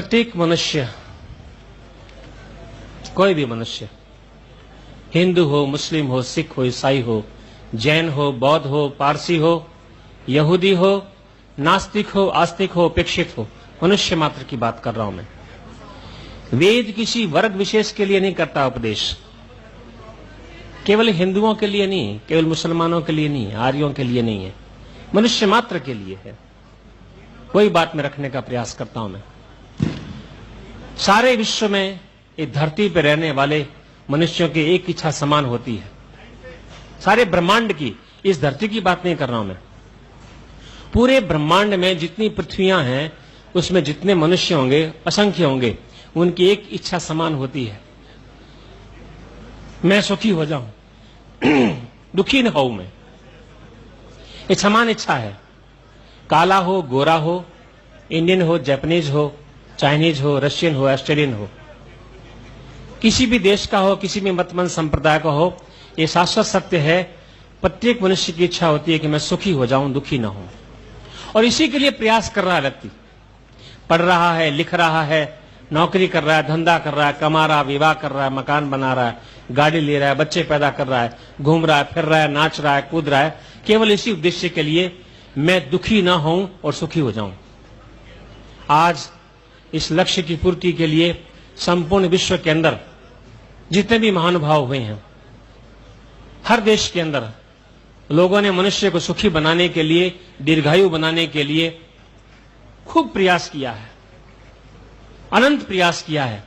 प्रत्येक मनुष्य, कोई भी मनुष्य, हिंदू हो, मुस्लिम हो, सिख हो, ईसाई हो, जैन हो, बौद्ध हो, पारसी हो, यहूदी हो, नास्तिक हो, आस्तिक हो, उपेक्षित हो, मनुष्य मात्र की बात कर रहा हूं मैं। वेद किसी वर्ग विशेष के लिए नहीं करता उपदेश, केवल हिंदुओं के लिए नहीं, केवल मुसलमानों के लिए नहीं, आर्यों के लिए नहीं है, मनुष्य मात्र के लिए है। वही बात में रखने का प्रयास करता हूं मैं। सारे विश्व में इस धरती पर रहने वाले मनुष्यों की एक इच्छा समान होती है। सारे ब्रह्मांड की, इस धरती की बात नहीं कर रहा हूं मैं, पूरे ब्रह्मांड में जितनी पृथ्वियां हैं उसमें जितने मनुष्य होंगे, असंख्य होंगे, उनकी एक इच्छा समान होती है, मैं सुखी हो जाऊं, दुखी न हो मैं। एक समान इच्छा है। काला हो, गोरा हो, इंडियन हो, जापानीज हो, चाइनीज हो, रशियन हो, ऑस्ट्रेलियन हो, किसी भी देश का हो, किसी भी मतमंद संप्रदाय का हो, यह शाश्वत सत्य है, प्रत्येक मनुष्य की इच्छा होती है कि मैं सुखी हो जाऊं, दुखी ना हूं। और इसी के लिए प्रयास कर रहा है व्यक्ति, पढ़ रहा है, लिख रहा है, नौकरी कर रहा है, धंधा कर रहा है, कमा रहा है, विवाह कर रहा है, मकान बना रहा है, गाड़ी ले रहा है, बच्चे पैदा कर रहा है, घूम रहा है, फिर रहा है, नाच रहा है, कूद रहा है, केवल इसी उद्देश्य के लिए मैं दुखी ना हूं और सुखी हो जाऊं। आज इस लक्ष्य की पूर्ति के लिए संपूर्ण विश्व के अंदर जितने भी महानुभाव हुए हैं, हर देश के अंदर लोगों ने मनुष्य को सुखी बनाने के लिए, दीर्घायु बनाने के लिए खूब प्रयास किया है, अनंत प्रयास किया है,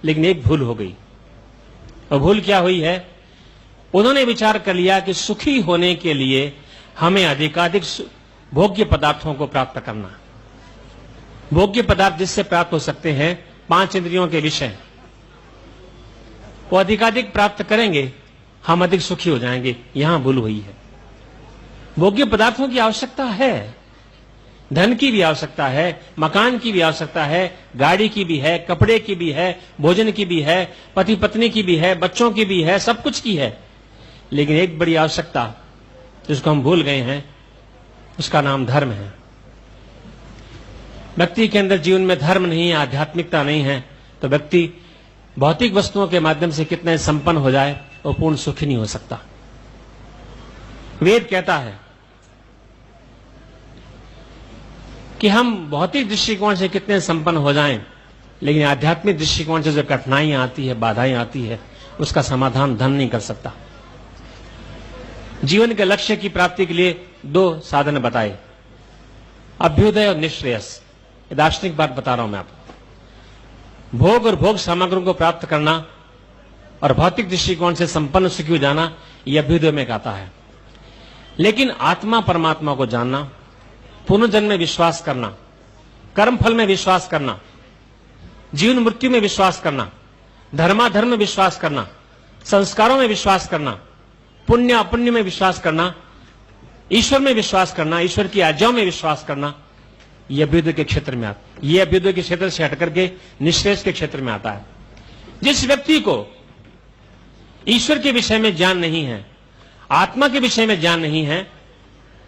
लेकिन एक भूल हो गई। और भूल क्या हुई है? उन्होंने विचार कर लिया कि सुखी होने के लिए हमें अधिकाधिक भोग्य पदार्थों को प्राप्त करना। भोग्य पदार्थ जिससे प्राप्त हो सकते हैं, 5 इंद्रियों के विषय, वो अधिकाधिक प्राप्त करेंगे, हम अधिक सुखी हो जाएंगे। यहां भूल हुई है। भोग्य पदार्थों की आवश्यकता है, धन की भी आवश्यकता है, मकान की भी आवश्यकता है, गाड़ी की भी है, कपड़े की भी है, भोजन की भी है, पति पत्नी की भी है, बच्चों की भी है, सब कुछ की है। लेकिन एक बड़ी आवश्यकता जिसको हम भूल गए हैं, उसका नाम धर्म है। व्यक्ति के अंदर जीवन में धर्म नहीं है, आध्यात्मिकता नहीं है, तो व्यक्ति भौतिक वस्तुओं के माध्यम से कितने संपन्न हो जाए, वो पूर्ण सुखी नहीं हो सकता। वेद कहता है कि हम भौतिक दृष्टिकोण से कितने संपन्न हो जाएं, लेकिन आध्यात्मिक दृष्टिकोण से जो कठिनाइयां आती है, बाधाएं आती है, उसका समाधान धन नहीं कर सकता। जीवन के लक्ष्य की प्राप्ति के लिए 2 साधन बताए, अभ्युदय और निःश्रेयस। दार्शनिक बात बता रहा हूं मैं आपको। भोग और भोग सामग्रियों को प्राप्त करना और भौतिक दृष्टिकोण से संपन्न सुखी हो जाना, यह अभ्युदय में आता है। लेकिन आत्मा परमात्मा को जानना, पुनर्जन्म में विश्वास करना, कर्म फल में विश्वास करना, जीवन मृत्यु में विश्वास करना, धर्माधर्म में विश्वास करना, संस्कारों में विश्वास करना, पुण्य अपुण्य में विश्वास करना, ईश्वर में विश्वास करना, ईश्वर की आज्ञाओं में विश्वास करना, यह अभ्युदय के क्षेत्र में आता है। यह अभ्युदय के क्षेत्र से हटकर के निःश्रेयस के क्षेत्र में आता है। जिस व्यक्ति को ईश्वर के विषय में ज्ञान नहीं है, आत्मा के विषय में ज्ञान नहीं है,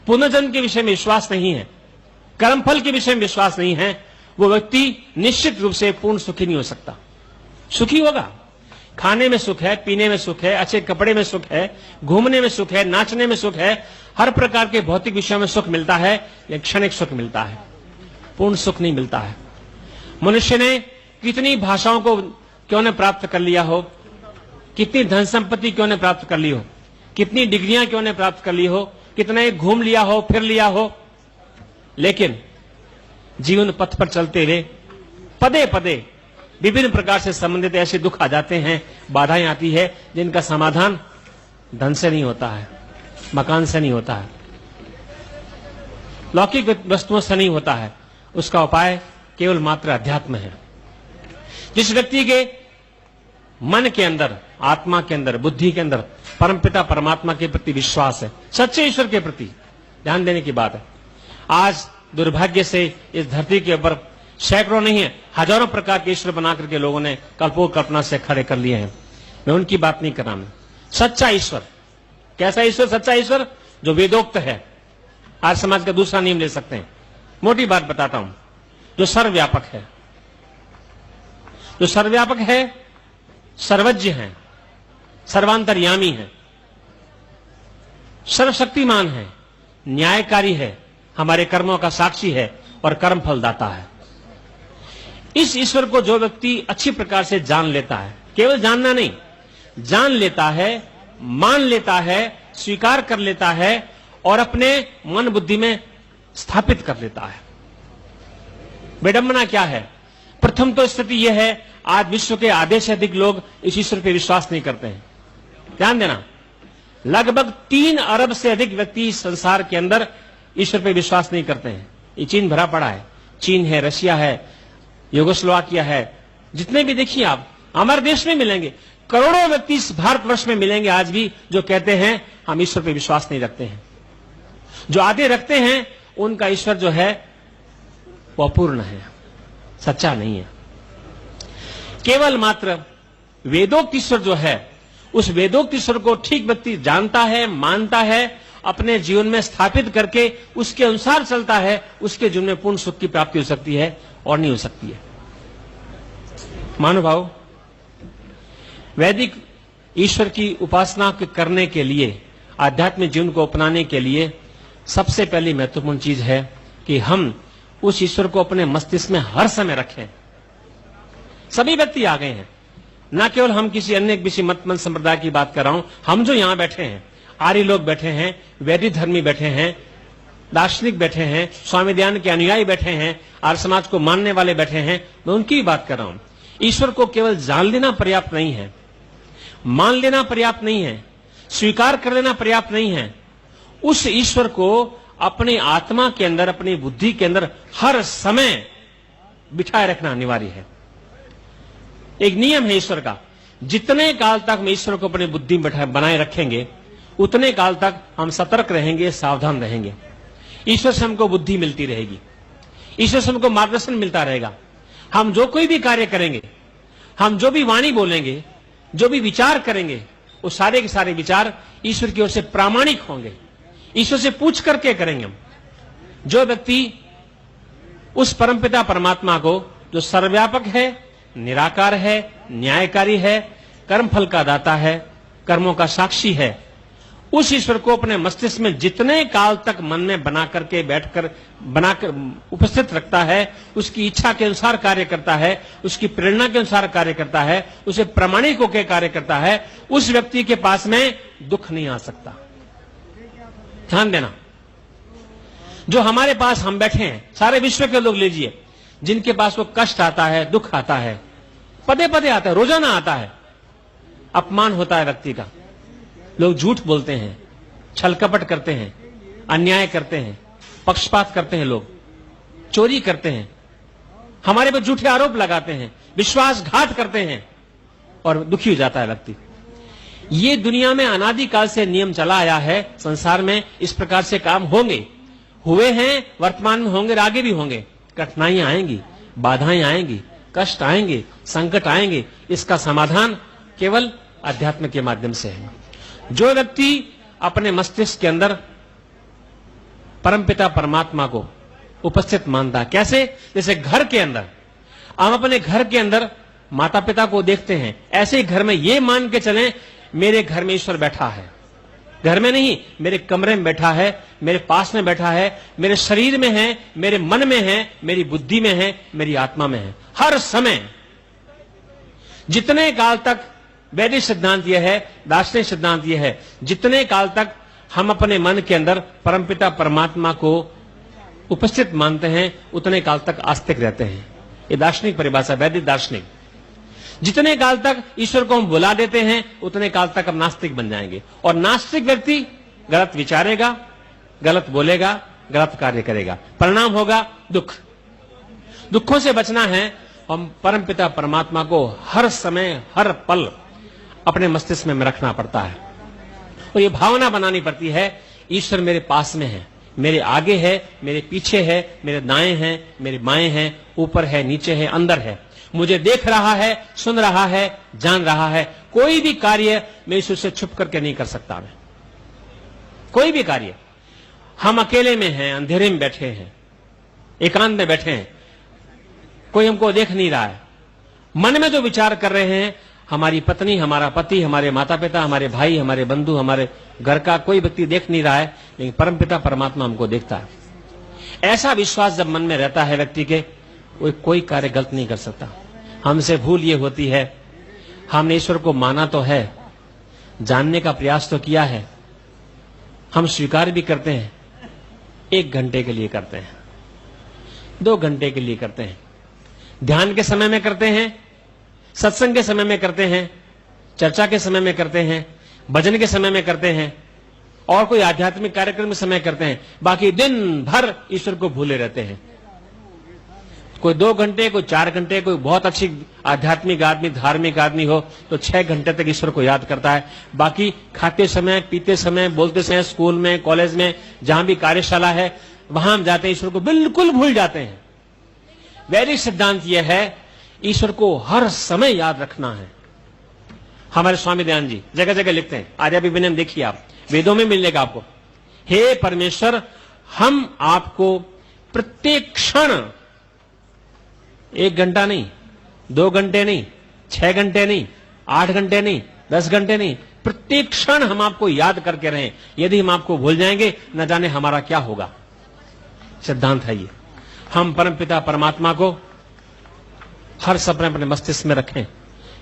पुनर्जन्म के विषय में विश्वास नहीं है, कर्मफल के विषय में विश्वास नहीं है, वो व्यक्ति निश्चित रूप से पूर्ण सुखी नहीं हो सकता। सुखी होगा, खाने में सुख है, पीने में सुख है, अच्छे कपड़े में सुख है, घूमने में सुख है, नाचने में सुख है, हर प्रकार के भौतिक विषयों में सुख मिलता है, लेकिन क्षणिक सुख मिलता है, पूर्ण सुख नहीं मिलता है। मनुष्य ने कितनी भाषाओं को क्यों ने प्राप्त कर लिया हो, कितनी धन संपत्ति क्यों ने प्राप्त कर ली हो, कितनी डिग्रियां क्यों ने प्राप्त कर ली हो, कितना ही घूम लिया हो, फिर लिया हो, लेकिन जीवन पथ पर चलते हुए पदे पदे विभिन्न प्रकार से संबंधित ऐसे दुख आ जाते हैं, बाधाएं आती है, जिनका समाधान धन से नहीं होता है, मकान से नहीं होता है, लौकिक वस्तुओं से नहीं होता है। उसका उपाय केवल मात्र अध्यात्म है। जिस व्यक्ति के मन के अंदर, आत्मा के अंदर, बुद्धि के अंदर परमपिता परमात्मा के प्रति विश्वास है, सच्चे ईश्वर के प्रति ध्यान देने की बात है। आज दुर्भाग्य से इस धरती के ऊपर सैकड़ों नहीं है, हजारों प्रकार के ईश्वर बना करके लोगों ने कल्पों कल्पना से खड़े कर लिए हैं। मैं उनकी बात नहीं कर रहा। मैं सच्चा ईश्वर, कैसा ईश्वर? सच्चा ईश्वर जो वेदोक्त है। आज समाज का दूसरा नियम ले सकते हैं। मोटी बात बताता हूं, जो सर्वव्यापक है, जो सर्वव्यापक है, सर्वज्ञ है, सर्वांतर्यामी है, सर्वशक्तिमान है, न्यायकारी है, हमारे कर्मों का साक्षी है और कर्म फल दाता है। इस ईश्वर को जो व्यक्ति अच्छी प्रकार से जान लेता है, केवल जानना नहीं, जान लेता है, मान लेता है, स्वीकार कर लेता है और अपने मन बुद्धि में स्थापित कर लेता है। विडंबना क्या है? प्रथम तो स्थिति यह है, आज विश्व के आधे से अधिक लोग इस ईश्वर पर विश्वास नहीं करते हैं। ध्यान देना, लगभग 3 अरब से अधिक व्यक्ति इस संसार के अंदर ईश्वर पर विश्वास नहीं करते हैं। ये चीन भरा पड़ा है, चीन है, रशिया है, यूगोस्लोवाकिया है, जितने भी देखिए आप हमारे देश में मिलेंगे, करोड़ों व्यक्ति इस भारतवर्ष में मिलेंगे आज भी जो कहते हैं हम ईश्वर पर विश्वास नहीं रखते हैं। जो आधे रखते हैं उनका ईश्वर जो है वो अपूर्ण है, सच्चा नहीं है। केवल मात्र वेदोक्त ईश्वर जो है, उस वेदोक्त ईश्वर को ठीक व्यक्ति जानता है, मानता है, अपने जीवन में स्थापित करके उसके अनुसार चलता है, उसके जीवन में पूर्ण सुख की प्राप्ति हो सकती है और नहीं हो सकती है। महानुभाव, वैदिक ईश्वर की उपासना करने के लिए, आध्यात्मिक जीवन को अपनाने के लिए सबसे पहली महत्वपूर्ण चीज है कि हम उस ईश्वर को अपने मस्तिष्क में हर समय रखें। सभी व्यक्ति आ गए हैं, न केवल हम किसी अन्य किसी मत संप्रदाय की बात कर रहा हूं, हम जो यहां बैठे हैं, आर्य लोग बैठे हैं, वैदिक धर्मी बैठे हैं, दार्शनिक बैठे हैं, स्वामी दयानंद के अनुयायी बैठे हैं, आर्य समाज को मानने वाले बैठे हैं, मैं उनकी भी बात कर रहा हूं। ईश्वर को केवल जान लेना पर्याप्त नहीं है, मान लेना पर्याप्त नहीं है, स्वीकार कर लेना पर्याप्त नहीं है। उस ईश्वर को अपनी आत्मा के अंदर, अपनी बुद्धि के अंदर हर समय बिठाए रखना अनिवार्य है। एक नियम है ईश्वर का, जितने काल तक हम ईश्वर को अपनी बुद्धि में बनाए रखेंगे उतने काल तक हम सतर्क रहेंगे, सावधान रहेंगे। ईश्वर से हमको बुद्धि मिलती रहेगी, ईश्वर से हमको मार्गदर्शन मिलता रहेगा। हम जो कोई भी कार्य करेंगे, हम जो भी वाणी बोलेंगे, जो भी विचार करेंगे, वो सारे के सारे विचार ईश्वर की ओर से प्रामाणिक होंगे, ईश्वर से पूछ करके करेंगे हम। जो व्यक्ति उस परमपिता परमात्मा को, जो सर्वव्यापक है, निराकार है, न्यायकारी है, कर्मफल का दाता है, कर्मों का साक्षी है, उस ईश्वर को अपने मस्तिष्क में जितने काल तक मन में बना करके बैठकर बनाकर उपस्थित रखता है, उसकी इच्छा के अनुसार कार्य करता है, उसकी प्रेरणा के अनुसार कार्य करता है, उसे प्रामाणिक होकर कार्य करता है, उस व्यक्ति के पास में दुख नहीं आ सकता। ध्यान देना, जो हमारे पास हम बैठे हैं, सारे विश्व के लोग लीजिए, जिनके पास वो कष्ट आता है, दुख आता है, पदे पदे आता है, रोजाना आता है, अपमान होता है व्यक्ति का, लोग झूठ बोलते हैं, छल कपट करते हैं, अन्याय करते हैं, पक्षपात करते हैं, लोग चोरी करते हैं, हमारे पर झूठे आरोप लगाते हैं, विश्वासघात करते हैं और दुखी हो जाता है व्यक्ति। ये दुनिया में अनादिकाल से नियम चला आया है। संसार में इस प्रकार से काम होंगे, हुए हैं, वर्तमान में होंगे, आगे भी होंगे। कठिनाइयां आएंगी, बाधाएं आएंगी, कष्ट आएंगे, संकट आएंगे। इसका समाधान केवल अध्यात्म के माध्यम से है। जो व्यक्ति अपने मस्तिष्क के अंदर परमपिता परमात्मा को उपस्थित मानता है, कैसे? जैसे घर के अंदर हम अपने घर के अंदर माता पिता को देखते हैं, ऐसे ही घर में ये मान के चलें मेरे घर में ईश्वर बैठा है। घर में नहीं, मेरे कमरे में बैठा है, मेरे पास में बैठा है, मेरे शरीर में है, मेरे मन में है, मेरी बुद्धि में है, मेरी आत्मा में है। हर समय, जितने काल तक, वैदिक सिद्धांत यह है, दार्शनिक सिद्धांत यह है, जितने काल तक हम अपने मन के अंदर परमपिता परमात्मा को उपस्थित मानते हैं, उतने काल तक आस्तिक रहते हैं। ये दार्शनिक परिभाषा, वैदिक दार्शनिक। जितने काल तक ईश्वर को हम बुला देते हैं, उतने काल तक हम नास्तिक बन जाएंगे। और नास्तिक व्यक्ति गलत विचारेगा, गलत बोलेगा, गलत कार्य करेगा, परिणाम होगा दुख। दुखों से बचना है, हम परमपिता परमात्मा को हर समय, हर पल अपने मस्तिष्क में रखना पड़ता है और ये भावना बनानी पड़ती है, ईश्वर मेरे पास में है, मेरे आगे है, मेरे पीछे है, मेरे दाएं हैं, मेरे बाएं हैं, ऊपर है, नीचे है, अंदर है, मुझे देख रहा है, सुन रहा है, जान रहा है। कोई भी कार्य मैं ईश्वर से छुप करके नहीं कर सकता। मैं कोई भी कार्य, हम अकेले में हैं, अंधेरे में बैठे हैं, एकांत में बैठे हैं, कोई हमको देख नहीं रहा है, मन में जो विचार कर रहे हैं, हमारी पत्नी, हमारा पति, हमारे माता पिता, हमारे भाई, हमारे बंधु, हमारे घर का कोई व्यक्ति देख नहीं रहा है, लेकिन परमपिता परमात्मा हमको देखता है। ऐसा विश्वास जब मन में रहता है व्यक्ति के, वो कोई कार्य गलत नहीं कर सकता। हमसे भूल ये होती है, हमने ईश्वर को माना तो है, जानने का प्रयास तो किया है, हम स्वीकार भी करते हैं, 1 घंटे के लिए करते हैं, 2 घंटे के लिए करते हैं, ध्यान के समय में करते हैं, सत्संग के समय में करते हैं, चर्चा के समय में करते हैं, भजन के समय में करते हैं, और कोई आध्यात्मिक कार्यक्रम के समय करते हैं। बाकी दिन भर ईश्वर को भूले रहते हैं। कोई 2 घंटे, कोई 4 घंटे, कोई बहुत अच्छी आध्यात्मिक आदमी, धार्मिक आदमी हो तो 6 घंटे तक ईश्वर को याद करता है। बाकी खाते समय, पीते समय, बोलते समय, स्कूल में, कॉलेज में, जहां भी कार्यशाला है, वहां हम जाते हैं, ईश्वर को बिल्कुल भूल जाते हैं। वैदिक सिद्धांत यह है, ईश्वर को हर समय याद रखना है। हमारे स्वामी दयानंद जी जगह जगह लिखते हैं, आर्याभिविनय देखिए आप, वेदों में मिलेगा आपको, हे परमेश्वर, हम आपको प्रत्येक क्षण, 1 घंटा नहीं, 2 घंटे नहीं, 6 घंटे नहीं, 8 घंटे नहीं, 10 घंटे नहीं, प्रत्येक क्षण हम आपको याद करके रहें। यदि हम आपको भूल जाएंगे, न जाने हमारा क्या होगा। सिद्धांत है ये। हम परमपिता परमात्मा को हर समय अपने मस्तिष्क में रखें।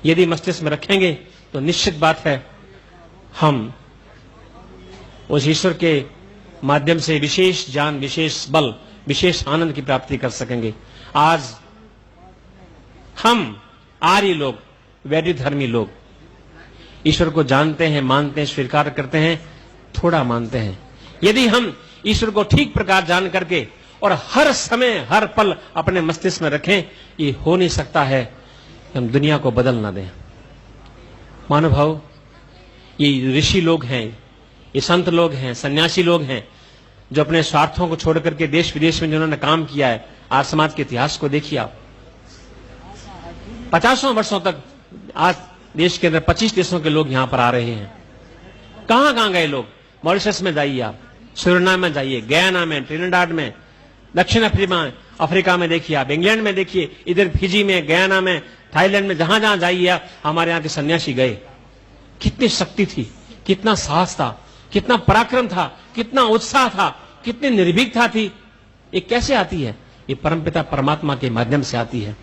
यदि मस्तिष्क में रखेंगे तो निश्चित बात है, हम उस ईश्वर के माध्यम से विशेष ज्ञान, विशेष बल, विशेष आनंद की प्राप्ति कर सकेंगे। आज हम आर्य लोग, वैदिक धर्मी लोग ईश्वर को जानते हैं, मानते हैं, स्वीकार करते हैं, थोड़ा मानते हैं। यदि हम ईश्वर को ठीक प्रकार जान करके और हर समय, हर पल अपने मस्तिष्क में रखें, ये हो नहीं सकता है कि हम दुनिया को बदल ना दें। महानुभाव, ये ऋषि लोग हैं, ये संत लोग हैं, सन्यासी लोग हैं, जो अपने स्वार्थों को छोड़ करके देश विदेश में जिन्होंने काम किया है। आज समाज के इतिहास को देखिए आप, 50 वर्षों तक आज देश के अंदर 25 देशों के लोग यहां पर आ रहे हैं। कहां कहां गए लोग? मॉरिशस में जाइए आप, सुरिनाम में जाइए, गयाना में, ट्रिनिडाड में, दक्षिण अफ्रीका में देखिए आप, इंग्लैंड में देखिए, इधर फिजी में, गयाना में, थाईलैंड में, जहां जहां जाइए आप, हमारे यहां के सन्यासी गए। कितनी शक्ति थी, कितना साहस था, कितना पराक्रम था, कितना उत्साह था, कितनी निर्भीकता थी। ये कैसे आती है? ये परमपिता परमात्मा के माध्यम से आती है।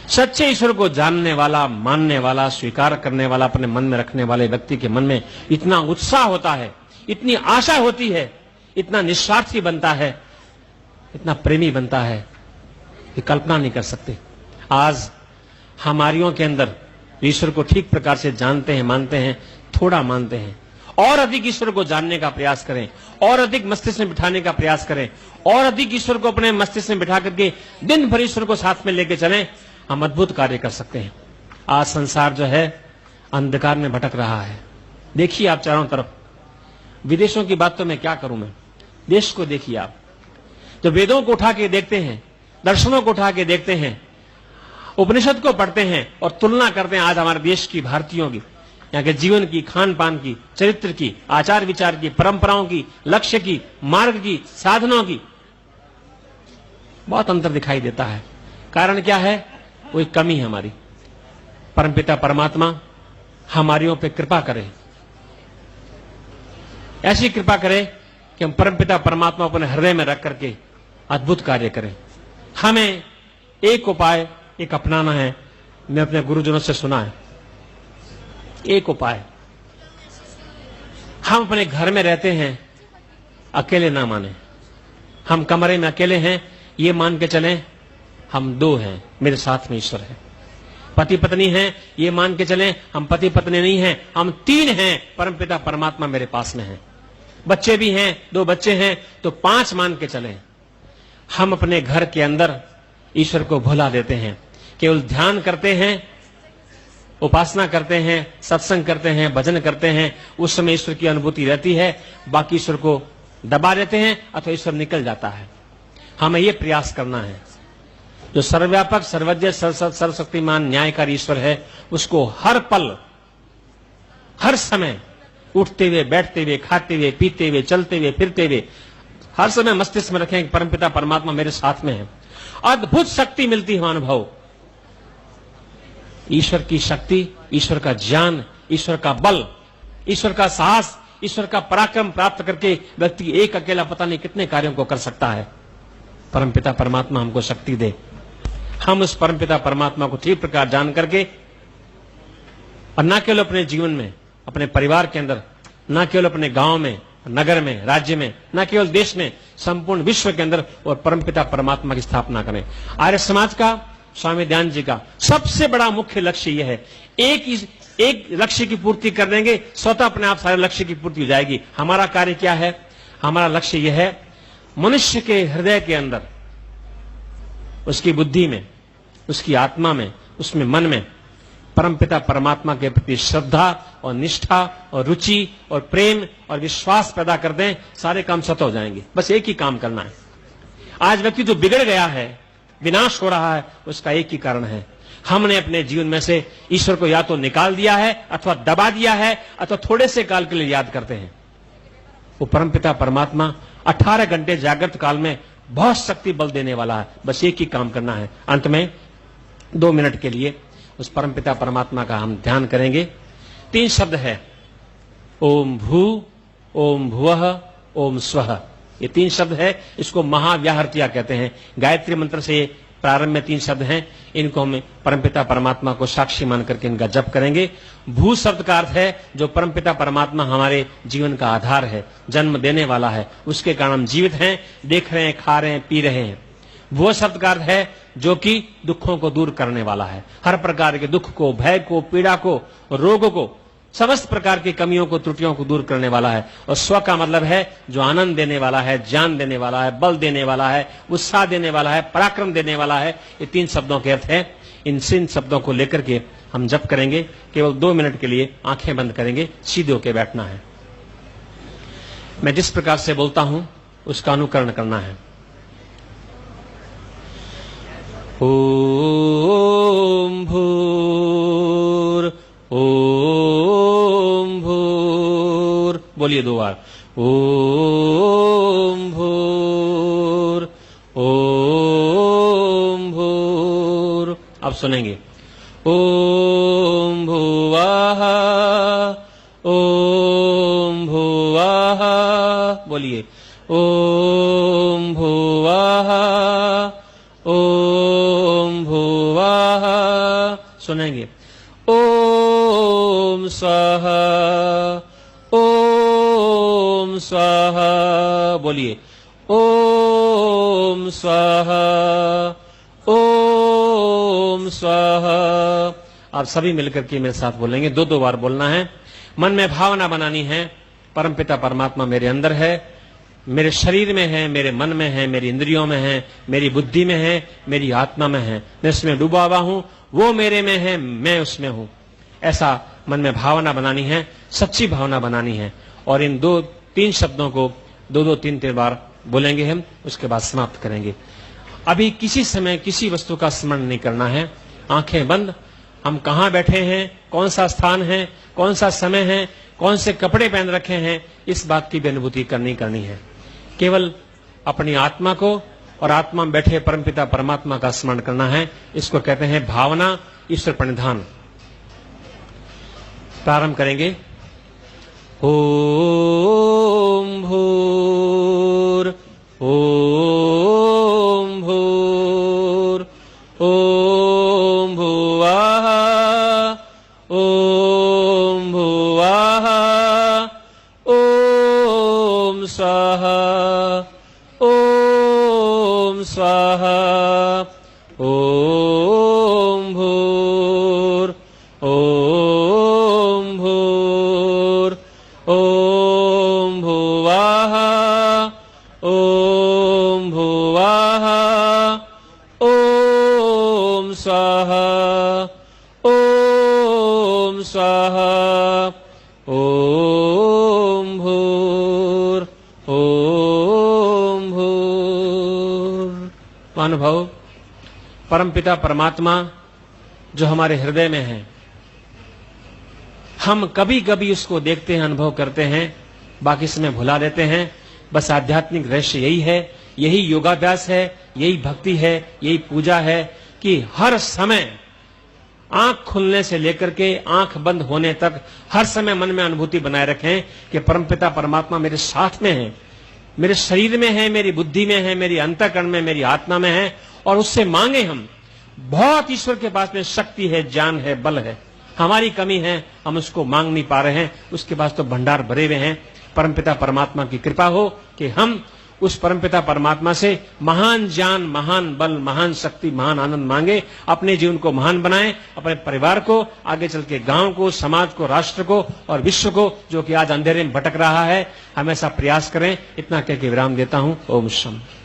सच्चे ईश्वर को जानने वाला, मानने वाला, स्वीकार करने वाला, अपने मन में रखने वाले व्यक्ति के मन में इतना उत्साह होता है, इतनी आशा होती है, इतना निस्वार्थी बनता है, इतना प्रेमी बनता है कि कल्पना नहीं कर सकते। आज हमारियों के अंदर ईश्वर को ठीक प्रकार से जानते हैं, मानते हैं, थोड़ा मानते हैं। और अधिक ईश्वर को जानने का प्रयास करें, और अधिक मस्तिष्क में बिठाने का प्रयास करें, और अधिक ईश्वर को अपने मस्तिष्क में बिठा करके दिन भर ईश्वर को साथ में लेके चलें, हम अद्भुत कार्य कर सकते हैं। आज संसार जो है अंधकार में भटक रहा है। देखिए आप चारों तरफ, विदेशों की बात तो मैं क्या करूं, मैं देश को देखिए आप, जो वेदों को उठा के देखते हैं, दर्शनों को उठा के देखते हैं, उपनिषद को पढ़ते हैं और तुलना करते हैं आज हमारे देश की, भारतीयों की, यहाँ के जीवन की, खान पान की, चरित्र की, आचार विचार की, परंपराओं की, लक्ष्य की, मार्ग की, साधनों की, बहुत अंतर दिखाई देता है। कारण क्या है? कोई कमी है हमारी। परमपिता परमात्मा हमारियों पे कृपा करे, ऐसी कृपा करे कि हम परमपिता परमात्मा अपने हृदय में रख करके अद्भुत कार्य करें। हमें एक उपाय एक अपनाना है, मैं अपने गुरुजनों से सुना है। एक उपाय, हम अपने घर में रहते हैं, अकेले ना माने। हम कमरे में अकेले हैं, ये मान के चलें हम 2 हैं, मेरे साथ में ईश्वर है। पति पत्नी हैं, ये मान के चलें हम पति पत्नी नहीं हैं, हम 3 हैं, परमपिता परमात्मा मेरे पास में है। बच्चे भी हैं, 2 बच्चे हैं, तो 5 मान के चलें। हम अपने घर के अंदर ईश्वर को भुला देते हैं, केवल ध्यान करते हैं, उपासना करते हैं, सत्संग करते हैं, भजन करते हैं, उस समय ईश्वर की अनुभूति रहती है। बाकी ईश्वर को दबा देते हैं अथवा ईश्वर निकल जाता है। हमें यह प्रयास करना है, जो सर्वव्यापक, सर्वज्ञ, सर्वशक्तिमान, न्यायकारी ईश्वर है, उसको हर पल, हर समय, उठते हुए, बैठते हुए, खाते हुए, पीते हुए, चलते हुए, फिरते हुए, हर समय मस्तिष्क में रखें कि परमपिता परमात्मा मेरे साथ में है। अद्भुत शक्ति मिलती है अनुभव। ईश्वर की शक्ति, ईश्वर का ज्ञान, ईश्वर का बल, ईश्वर का साहस, ईश्वर का पराक्रम प्राप्त करके व्यक्ति एक अकेला पता नहीं कितने कार्यों को कर सकता है। परमपिता परमात्मा हमको शक्ति दे, हम उस परमपिता परमात्मा को ठीक प्रकार जान करके और न केवल अपने जीवन में, अपने परिवार के अंदर, न केवल अपने गांव में, नगर में, राज्य में, न केवल देश में, संपूर्ण विश्व के अंदर और परमपिता परमात्मा की स्थापना करें। आर्य समाज का, स्वामी दयानंद जी का सबसे बड़ा मुख्य लक्ष्य यह है, एक लक्ष्य की पूर्ति कर देंगे, स्वतः अपने आप सारे लक्ष्य की पूर्ति हो जाएगी। हमारा कार्य क्या है? हमारा लक्ष्य यह है, मनुष्य के हृदय के अंदर, उसकी बुद्धि में, उसकी आत्मा में, उसमें मन में परमपिता परमात्मा के प्रति श्रद्धा और निष्ठा और रुचि और प्रेम और विश्वास पैदा कर दें, सारे काम स्वतः हो जाएंगे। बस एक ही काम करना है। आज व्यक्ति जो बिगड़ गया है, विनाश हो रहा है, उसका एक ही कारण है, हमने अपने जीवन में से ईश्वर को या तो निकाल दिया है अथवा दबा दिया है अथवा थोड़े से काल के लिए याद करते हैं। वो परमपिता परमात्मा 18 घंटे जागृत काल में बहुत शक्ति बल देने वाला है। बस एक ही काम करना है। अंत में 2 मिनट के लिए उस परमपिता परमात्मा का हम ध्यान करेंगे। 3 शब्द है, ओम भू, ओम भुवः, ओम स्वः। ये 3 शब्द है, इसको महाव्याहृतिया कहते हैं। गायत्री मंत्र से प्रारंभ में 3 शब्द हैं, इनको हम परमपिता परमात्मा को साक्षी मान करके इनका जप करेंगे। भू शब्द का अर्थ है जो परमपिता परमात्मा हमारे जीवन का आधार है, जन्म देने वाला है, उसके कारण हम जीवित हैं, देख रहे हैं, खा रहे हैं, पी रहे हैं। वो शब्द का अर्थ है जो कि दुखों को दूर करने वाला है, हर प्रकार के दुख को, भय को, पीड़ा को, रोग को, समस्त प्रकार की कमियों को, त्रुटियों को दूर करने वाला है। और स्व का मतलब है जो आनंद देने वाला है, ज्ञान देने वाला है, बल देने वाला है, उत्साह देने वाला है, पराक्रम देने वाला है। ये 3 शब्दों के अर्थ है। इन 3 शब्दों को लेकर के हम जप करेंगे। केवल 2 मिनट के लिए आंखें बंद करेंगे, सीधे होकर बैठना है। मैं जिस प्रकार से बोलता हूं उसका अनुकरण करना है। ओम भूर, ओम भूर, बोलिए 2 बार। ओम भूर, ओम भूर। अब सुनेंगे, ओम भुवः, ओम भुवः, बोलिए, ओम भुवः, ओम भुवः। सुनेंगे, ओम स्वः, ओम स्वः, बोलिए, ओम स्वः, ओम स्वः। आप सभी मिलकर के मेरे साथ बोलेंगे, 2-2 बार बोलना है। मन में भावना बनानी है, परमपिता परमात्मा मेरे अंदर है, मेरे शरीर में है, मेरे मन में है, मेरी इंद्रियों में है, मेरी बुद्धि में है, मेरी आत्मा में है। मैं इसमें डूबा हुआ हूं, वो मेरे में है, मैं उसमें हूं। ऐसा मन में भावना बनानी है, सच्ची भावना बनानी है। और इन 2-3 शब्दों को 2-2, 3-3 बार बोलेंगे हम, उसके बाद समाप्त करेंगे। अभी किसी समय किसी वस्तु का स्मरण नहीं करना है, आंखें बंद। हम कहां बैठे हैं, कौन सा स्थान है, कौन सा समय है, कौन से कपड़े पहन रखे हैं, इस बात की भी अनुभूति करनी है। केवल अपनी आत्मा को और आत्मा में बैठे परमपिता परमात्मा का स्मरण करना है। इसको कहते हैं भावना, ईश्वर प्रणिधान। प्रारंभ करेंगे। ओम भूर, ओम भूर, ओम भुवः, ओम भुवः, ओम स्वः, ओम स्वः, ओम भूर, ओम भूर, ओम भुवः, ओम भुवः, ओम स्वः, ओम स्वः, ओम भूर, ओम भूर। अनुभव परमपिता परमात्मा जो हमारे हृदय में है, हम कभी कभी उसको देखते हैं, अनुभव करते हैं, बाकी समय भुला देते हैं। बस आध्यात्मिक रहस्य यही है, यही योगाभ्यास है, यही भक्ति है, यही पूजा है कि हर समय आंख खुलने से लेकर के आंख बंद होने तक हर समय मन में अनुभूति बनाए रखें कि परमपिता परमात्मा मेरे साथ में है, मेरे शरीर में है, मेरी बुद्धि में है, मेरी अंतःकरण में, मेरी आत्मा में है, और उससे मांगे हम। बहुत ईश्वर के पास में शक्ति है, ज्ञान है, बल है, हमारी कमी है, हम उसको मांग नहीं पा रहे हैं। उसके पास तो भंडार भरे हुए हैं। परमपिता परमात्मा की कृपा हो कि हम उस परमपिता परमात्मा से महान ज्ञान, महान बल, महान शक्ति, महान आनंद मांगे, अपने जीवन को महान बनाएं, अपने परिवार को, आगे चल के गांव को, समाज को, राष्ट्र को और विश्व को, जो कि आज अंधेरे में भटक रहा है, हमेशा प्रयास करें। इतना कह के विराम देता हूं। ओम शांति।